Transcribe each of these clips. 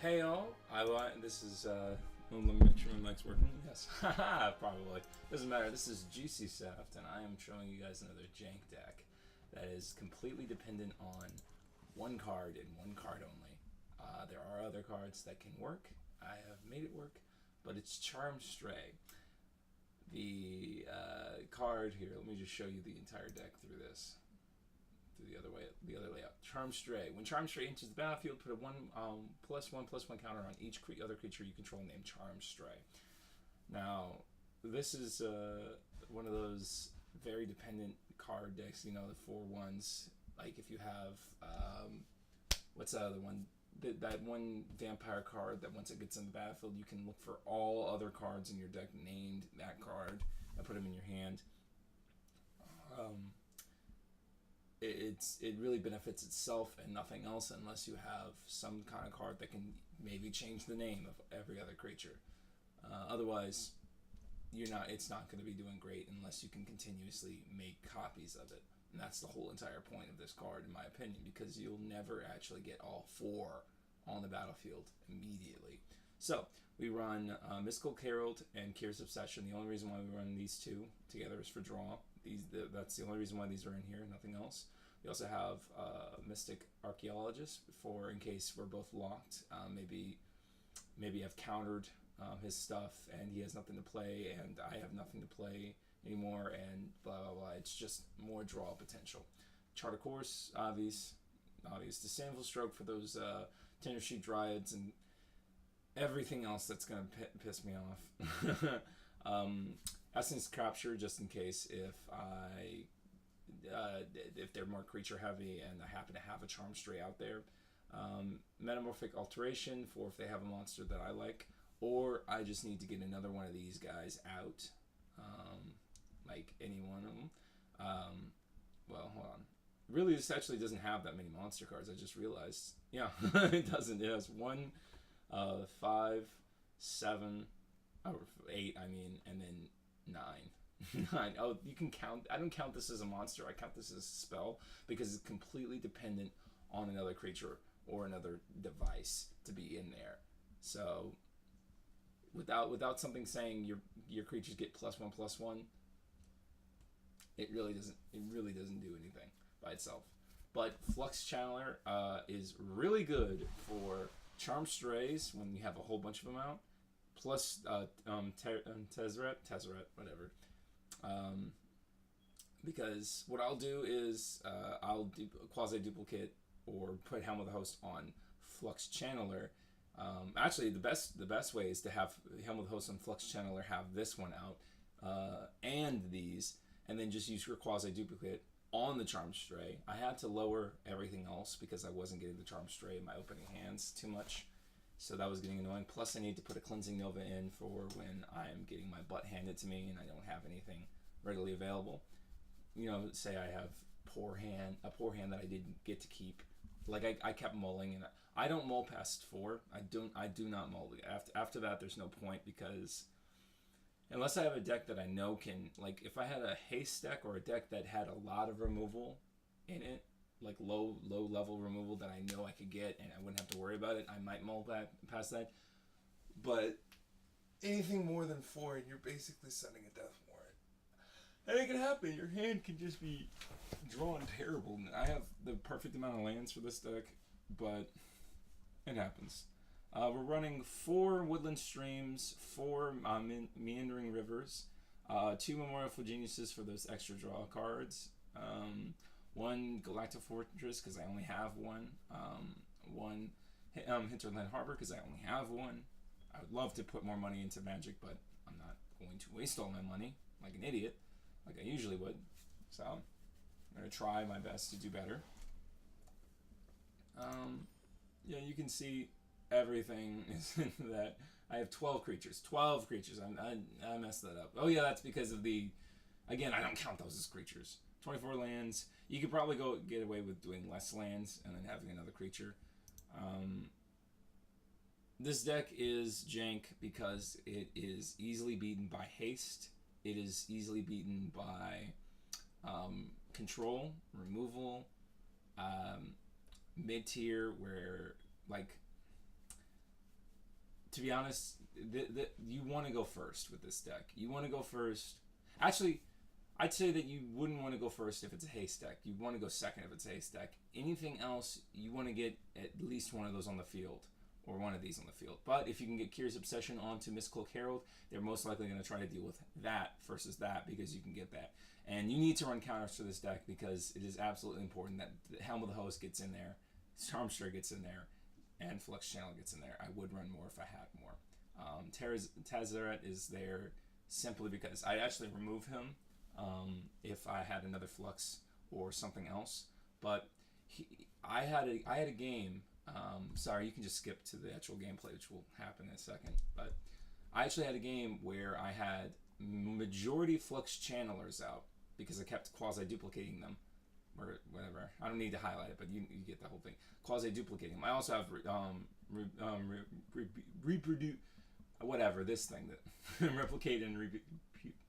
Hey all, this is let me make sure my mic's working. Yes, probably doesn't matter. This is Juicy Saft, and I am showing you guys another jank deck that is completely dependent on one card and one card only. There are other cards that can work. I have made it work, but it's Charm Stray. The card here. Let me just show you the entire deck through this. The other layout. Charm Stray. When Charm Stray enters the battlefield, put a +1/+1 counter on each other creature you control named Charm Stray. Now, this is one of those very dependent card decks. You know, the 4/1s. Like if you have what's that other one? That one vampire card that once it gets in the battlefield, you can look for all other cards in your deck named that card and put them in your hand. It really benefits itself and nothing else unless you have some kind of card that can maybe change the name of every other creature. Otherwise, it's not going to be doing great unless you can continuously make copies of it. And that's the whole entire point of this card, in my opinion, because you'll never actually get all four on the battlefield immediately. So we run Mystical Herald and Kyr's Obsession. The only reason why we run these two together is for draw. That's the only reason why these are in here, nothing else. We also have Mystic Archaeologist for in case we're both locked. Maybe I've countered his stuff and he has nothing to play and I have nothing to play anymore and blah blah blah. It's just more draw potential. Chart of Course, obvious. Disdainful Stroke for those Tender Sheep Dryads and everything else that's gonna piss me off. Essence Capture, just in case if they're more creature heavy and I happen to have a Charm Stray out there. Metamorphic Alteration for if they have a monster that I like, or I just need to get another one of these guys out, like any one of them. Well, hold on. Really, this actually doesn't have that many monster cards. I just realized. Yeah, it doesn't. It has 1, 5, 7, or 8. I mean, and then 9. 9. Oh, you can count. I don't count this as a monster. I count this as a spell because it's completely dependent on another creature or another device to be in there. So without something saying your creatures get +1/+1, it really doesn't do anything by itself. But Flux Channeler is really good for Charm Strays when you have a whole bunch of them out. Plus Tezzeret, whatever. Because what I'll do is I'll do quasi duplicate or put Helm of the Host on Flux Channeler. Actually, the best way is to have Helm of the Host on Flux Channeler, have this one out, and these, and then just use your quasi duplicate on the Charm Stray. I had to lower everything else because I wasn't getting the Charm Stray in my opening hands too much. So that was getting annoying. Plus, I need to put a Cleansing Nova in for when I'm getting my butt handed to me and I don't have anything readily available. You know, say I have a poor hand that I didn't get to keep. Like I kept mulling, and I don't mull past 4. I do not mull. After that, there's no point because unless I have a deck that I know can, like if I had a haste deck or a deck that had a lot of removal in it, like low level removal that I know I could get and I wouldn't have to worry about it, I might mull past that. But anything more than 4 and you're basically sending a death warrant. And it can happen. Your hand can just be drawn terrible. I have the perfect amount of lands for this deck, but it happens. We're running 4 Woodland Streams, 4 Meandering Rivers, 2 Memorial Geniuses for those extra draw cards, 1 Galactic Fortress because I only have 1, 1 Hinterland Harbor because I only have 1. I would love to put more money into Magic, but I'm not going to waste all my money like an idiot, like I usually would. So I'm going to try my best to do better. Yeah, you can see everything is in that. I have 12 creatures. 12 creatures. I messed that up. Oh yeah, that's because of the. Again, I don't count those as creatures. 24 lands. You could probably get away with doing less lands and then having another creature. This deck is jank because it is easily beaten by haste. It is easily beaten by control, removal, mid-tier where like to be honest, you want to go first with this deck. You want to go first. Actually, I'd say that you wouldn't want to go first if it's a haste deck. You want to go second if it's a haste deck. Anything else, you want to get at least one of those on the field, or one of these on the field. But if you can get Curious Obsession onto Mistcloak Herald, they're most likely going to try to deal with that versus that, because you can get that. And you need to run counters for this deck because it is absolutely important that the Helm of the Host gets in there, Charmstray gets in there, and Flux Channel gets in there. I would run more if I had more. Tezzeret is there simply because I'd actually remove him if I had another Flux or something else. But I had a game. Sorry, you can just skip to the actual gameplay, which will happen in a second. But I actually had a game where I had majority Flux Channelers out because I kept quasi-duplicating them, or whatever. I don't need to highlight it, but you get the whole thing. Quasi-duplicating them. I also have reproduce, whatever, this thing that replicate and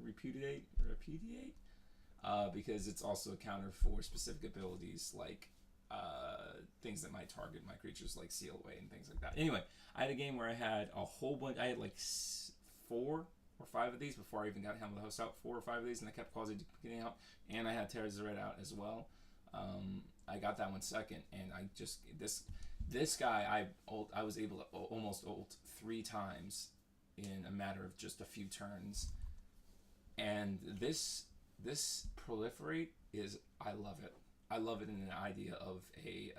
repudiate, because it's also a counter for specific abilities like things that might target my creatures, like Seal Away and things like that. Anyway, I had a game where I had a whole bunch. I had like 4 or 5 of these before I even got Helm of the Host out. 4 or 5 of these, and I kept quasi-duplicating out, and I had Tezzeret out as well. I got that one second, and I just this guy I was able to almost ult 3 times in a matter of just a few turns, and this proliferate is, I love it. I love it in an idea of a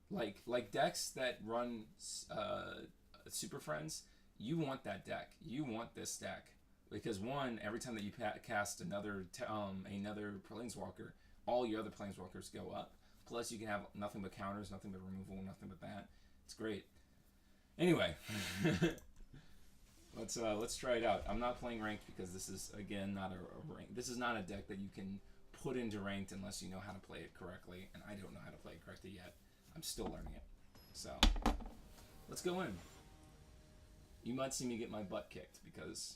like decks that run Super Friends. You want that deck. You want this deck because, one, every time that you cast another Planeswalker, all your other Planeswalkers go up. Plus, you can have nothing but counters, nothing but removal, nothing but that. It's great. Anyway, let's try it out. I'm not playing ranked because this is, again, not a rank. This is not a deck that you can put into ranked unless you know how to play it correctly, and I don't know how to play it correctly yet. I'm still learning it. So, let's go in. You might see me get my butt kicked because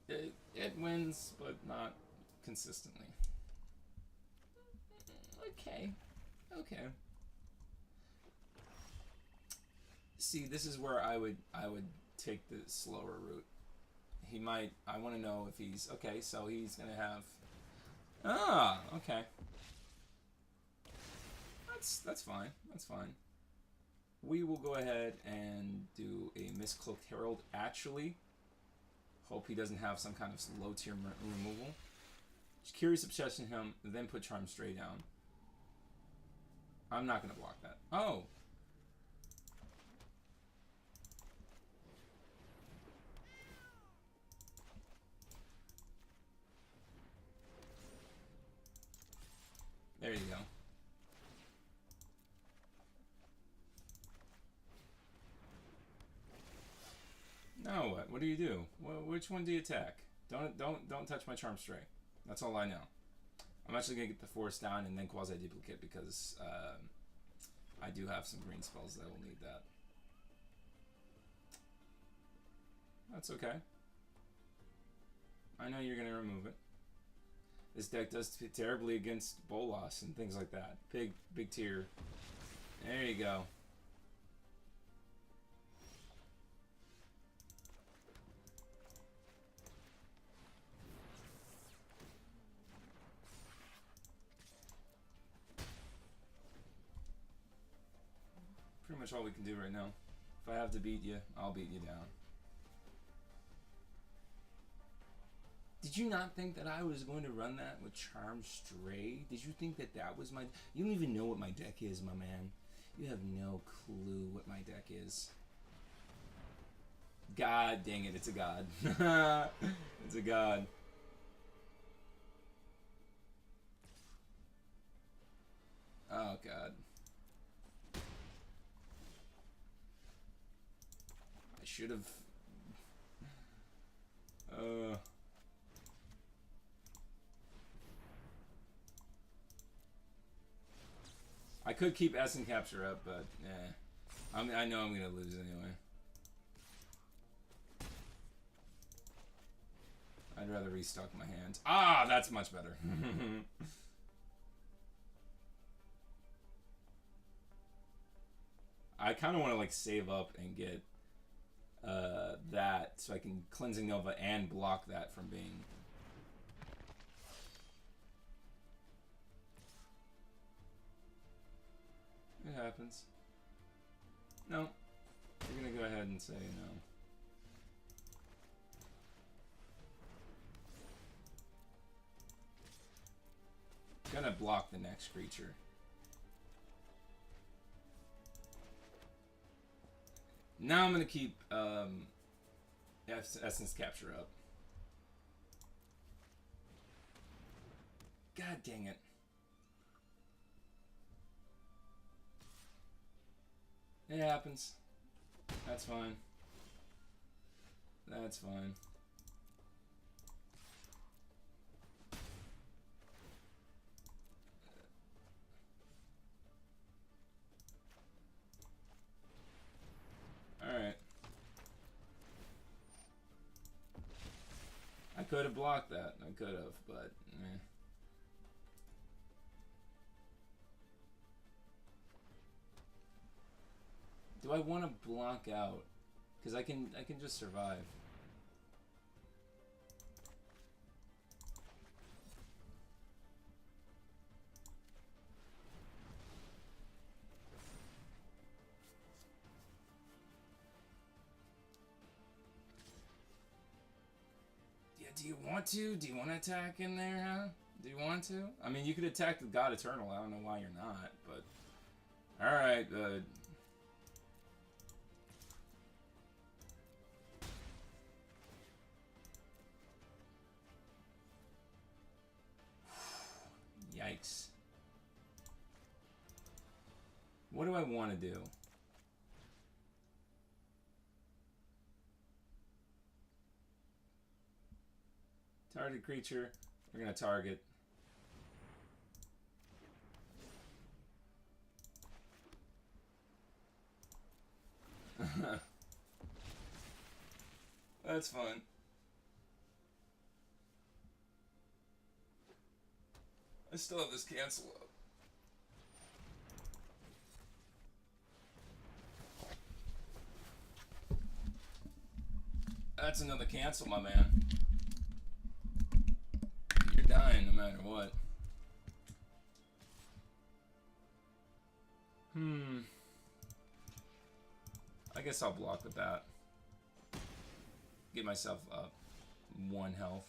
it wins, but not consistently. Okay. See, this is where I would take the slower route. He might. I want to know if he's okay. So he's gonna have. Okay. That's fine. That's fine. We will go ahead and do a Mistcloaked Herald. Actually, hope he doesn't have some kind of low tier removal. Just Curious Obsession him, then put Charmstray down. I'm not gonna block that. Oh. There you go. Now what? What do you do? Which one do you attack? Don't touch my Charmstray. That's all I know. I'm actually gonna get the force down and then quasi-duplicate because I do have some green spells that will need that. That's okay. I know you're gonna remove it. This deck does terribly against Bolas and things like that. Big tier. There you go. Pretty much all we can do right now. If I have to beat you, I'll beat you down. Did you not think that I was going to run that with Charmstray? Did you think that that was my... You don't even know what my deck is, my man. You have no clue what my deck is. God dang it, it's a god. It's a god. Oh, God. I should have... I could keep S and capture up, but I know I'm gonna lose anyway. I'd rather restock my hands. Ah, that's much better. I kind of want to like save up and get that so I can Cleansing Nova and block that from being. It happens. No, we're gonna go ahead and say no. Gonna block the next creature. Now I'm gonna keep Essence Capture up. God dang it. It happens. That's fine. That's fine. Alright. I could have blocked that. I could have, but eh. Do I want to block out? Because I can just survive. Yeah, do you want to? Do you want to attack in there, huh? Do you want to? I mean, you could attack the God Eternal. I don't know why you're not, but... Alright, Yikes. What do I want to do? Target creature. We're going to target. That's fun. I still have this cancel up. That's another cancel, my man. You're dying no matter what. I guess I'll block with that. Get myself up 1 health.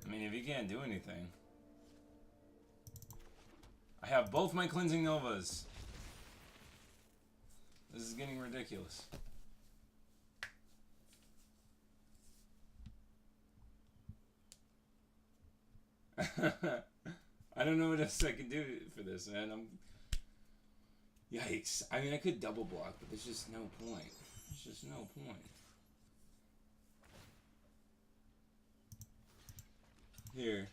I mean, if you can't do anything. I have both my Cleansing Novas. This is getting ridiculous. I don't know what else I can do for this, man. Yikes. I mean, I could double block, but there's just no point. There's just no point. Here.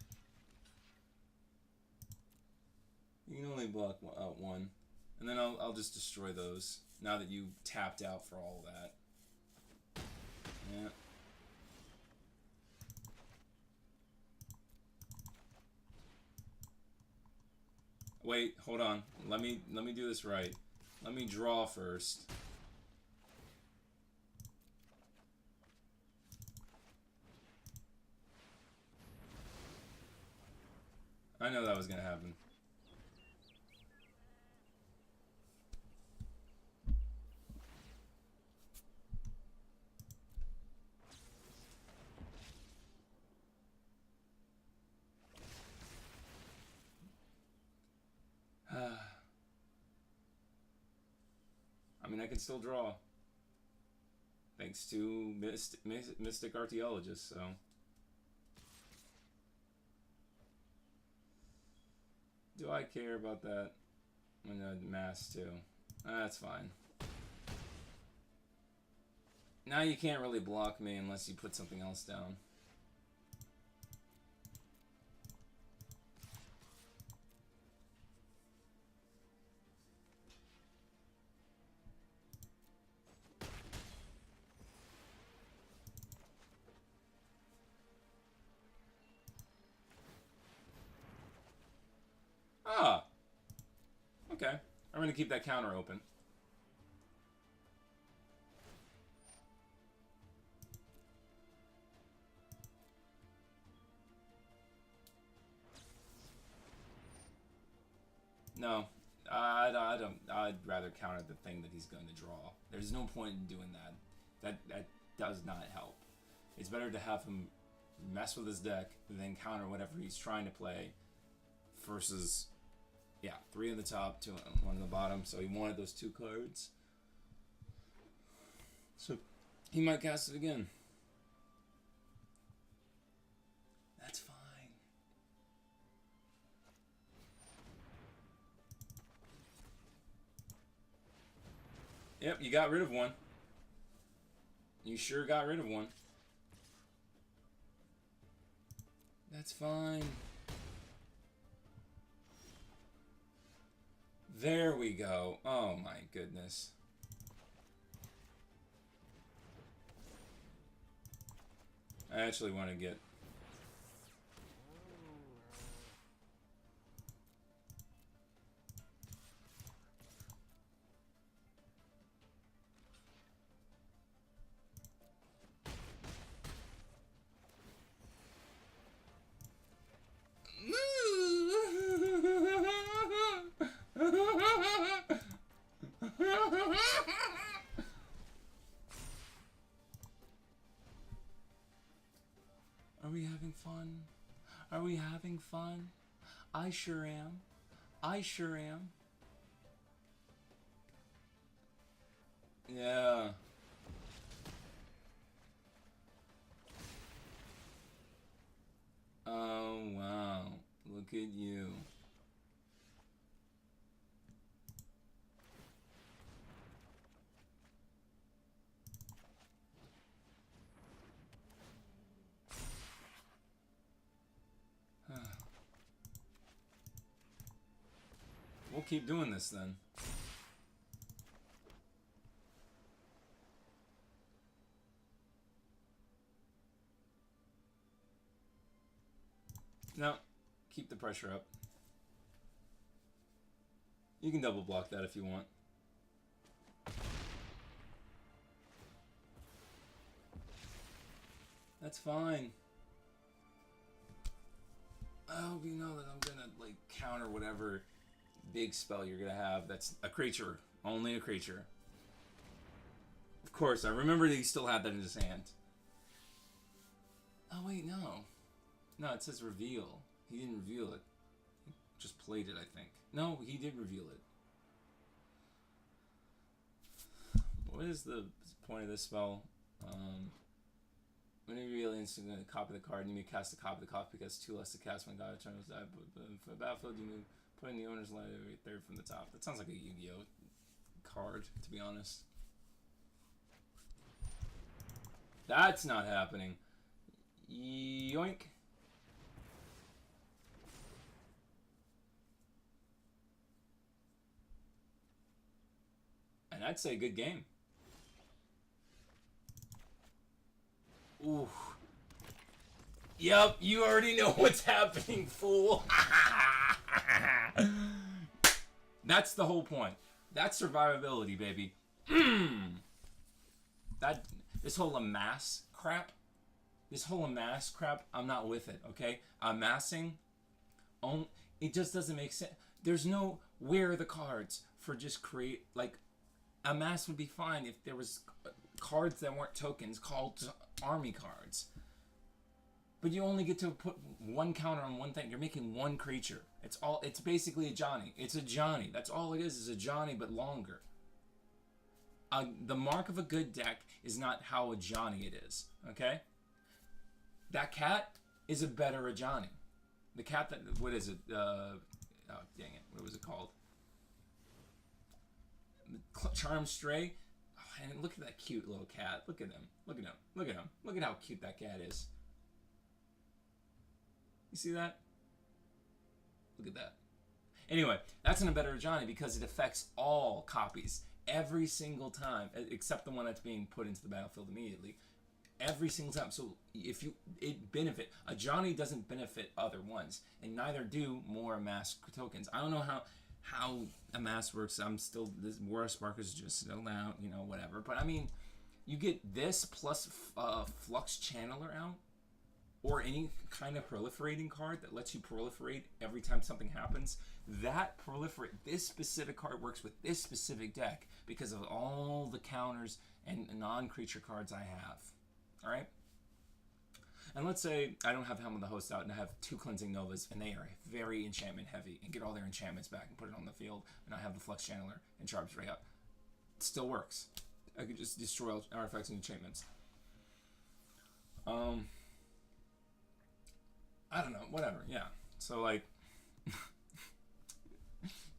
You can only block out 1. And then I'll just destroy those. Now that you tapped out for all that. Yeah. Wait, hold on. Let me do this right. Let me draw first. I know that was gonna happen. I mean, I can still draw. Thanks to Mystic Archaeologist, so. Do I care about that? I'm gonna mass too. That's fine. Now you can't really block me unless you put something else down. I'm going to keep that counter open. No, I'd rather counter the thing that he's going to draw. There's no point in doing that. That does not help. It's better to have him mess with his deck than counter whatever he's trying to play. Versus, yeah, 3 on the top, 2 1 on the bottom. So he wanted those 2 cards. So he might cast it again. That's fine. Yep, you got rid of one. You sure got rid of one. That's fine. There we go. Oh my goodness. I actually want to get... Are we having fun? Are we having fun? I sure am. I sure am. Yeah. Oh, wow. Look at you. We'll keep doing this then. No, keep the pressure up. You can double block that if you want. That's fine. I hope you know that I'm gonna like counter whatever big spell you're gonna have. That's a creature, only a creature. Of course, I remember that he still had that in his hand. Oh wait, no. No, it says reveal. He didn't reveal it. He just played it, I think. No, he did reveal it. What is the point of this spell? When you reveal instantly copy the card, you may cast a copy of the copy because 2 less to cast when God turns die. But for the battlefield, you move putting the owner's library 3rd from the top. That sounds like a Yu-Gi-Oh card, to be honest. That's not happening. Yoink. And I'd say good game. Ooh. Yep, you already know what's happening, fool. That's the whole point. That's survivability, baby. This whole amass crap, I'm not with it, okay? Amassing, it just doesn't make sense. There's no, where are the cards for just create, like, amass would be fine if there was cards that weren't tokens called army cards. But you only get to put one counter on one thing. You're making one creature. It's basically a Johnny. It's a Johnny. That's all it is a Johnny, but longer. The mark of a good deck is not how a Johnny it is, okay? That cat is a better Johnny. The cat that, what is it? Oh, dang it. What was it called? Charm Stray. Oh, and look at that cute little cat. Look at him. Look at him. Look at him. Look at how cute that cat is. You see that? Look at that. Anyway, that's a better Johnny because it affects all copies every single time, except the one that's being put into the battlefield immediately. Every single time. So if it benefit. A Johnny doesn't benefit other ones, and neither do more mass tokens. I don't know how. how a mass works. I'm still, this War of Spark is just still out, you know, whatever. But I mean, you get this plus Flux Channeler out, or any kind of proliferating card that lets you proliferate every time something happens. This specific card works with this specific deck because of all the counters and non-creature cards I have. All right. And let's say I don't have Helm of the Host out and I have 2 Cleansing Novas and they are very enchantment heavy and get all their enchantments back and put it on the field, and I have the Flux Channeler and Sharp's Ray out. It still works. I could just destroy all artifacts and enchantments. I don't know, whatever, yeah. So, like,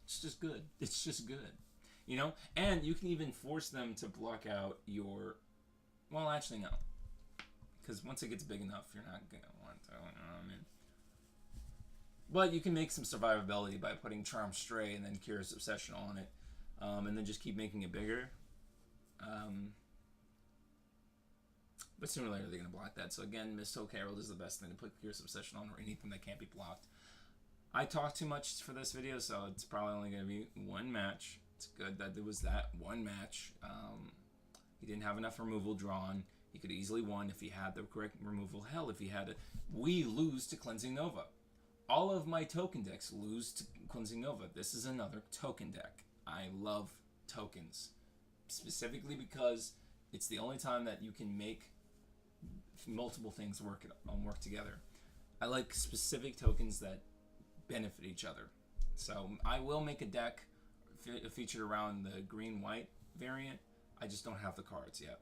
it's just good. It's just good. You know? And you can even force them to block out your... Well, actually, no. Because once it gets big enough, you're not going to want to, you know what I mean? But you can make some survivability by putting Charm Stray and then Curious Obsession on it. And then just keep making it bigger. But sooner or later they're going to block that. So again, Misthook Herald is the best thing to put Curious Obsession on, or anything that can't be blocked. I talked too much for this video, so it's probably only going to be one match. It's good that there was that one match. He didn't have enough removal drawn. He could easily won if he had the correct removal. Hell, if he had it. We lose to Cleansing Nova. All of my token decks lose to Cleansing Nova. This is another token deck. I love tokens. Specifically because it's the only time that you can make multiple things work together. I like specific tokens that benefit each other. So I will make a deck featured around the green-white variant. I just don't have the cards yet.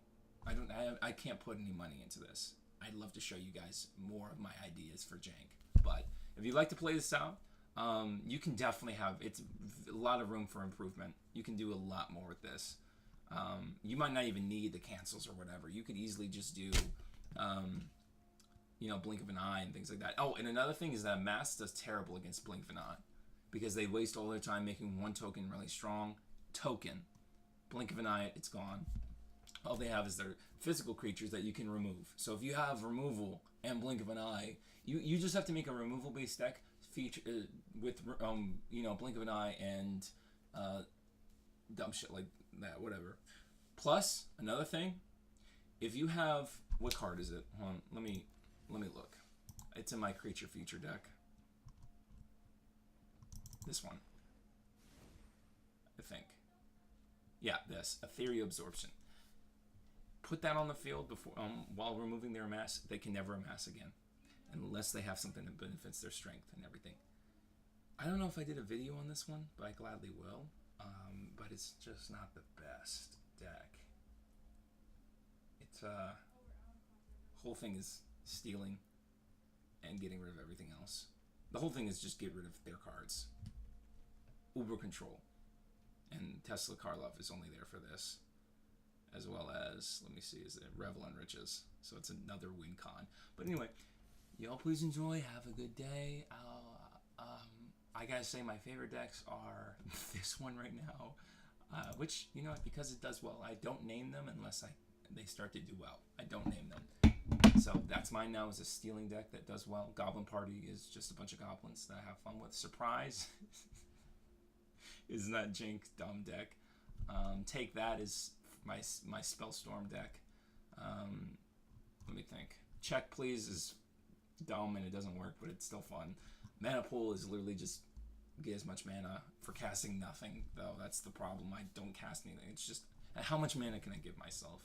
I can't put any money into this. I'd love to show you guys more of my ideas for jank. But if you'd like to play this out, you can definitely have, it's a lot of room for improvement. You can do a lot more with this. You might not even need the cancels or whatever. You could easily just do, you know, Blink of an Eye and things like that. Oh, and another thing is that Mass does terrible against Blink of an Eye because they waste all their time making one token really strong. Blink of an Eye, it's gone. All they have is their physical creatures that you can remove. So if you have removal and Blink of an Eye, you just have to make a removal-based deck feature with you know, Blink of an Eye and dumb shit like that, whatever. Plus, another thing, if you have, what card is it? Hold on, let me look. It's in my creature feature deck. This one, I think. Yeah, this Ethereal Absorption. Put that on the field before while removing their amass. They can never amass again, unless they have something that benefits their strength and everything. I don't know if I did a video on this one, but I gladly will. But it's just not the best deck. It's whole thing is stealing and getting rid of everything else. The whole thing is just get rid of their cards. Uber Control and Tesla Karlov is only there for this, as well as, let me see, is it Revel and Riches? So it's another win con. But anyway, y'all please enjoy. Have a good day. I gotta say my favorite decks are this one right now, which, you know, because it does well, I don't name them unless they start to do well. I don't name them. So that's mine now, is a stealing deck that does well. Goblin Party is just a bunch of goblins that I have fun with. Surprise is not jank dumb deck. Take That is my Spellstorm deck. Let me think. Check Please is dumb and it doesn't work, but it's still fun. Mana Pool is literally just get as much mana for casting nothing, though. That's the problem. I don't cast anything. It's just, how much mana can I give myself?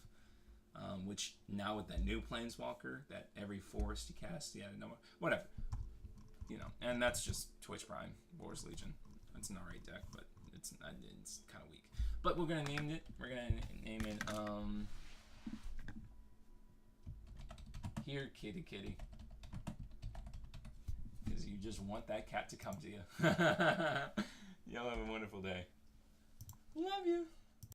Which now with that new Planeswalker, that every forest you cast, yeah, no, whatever. You know, and that's just Twitch Prime, Boar's Legion. It's an alright deck, but it's kind of weak. But we're gonna name it. We're gonna name it. Here, kitty, kitty. Because you just want that cat to come to you. Y'all have a wonderful day. Love you.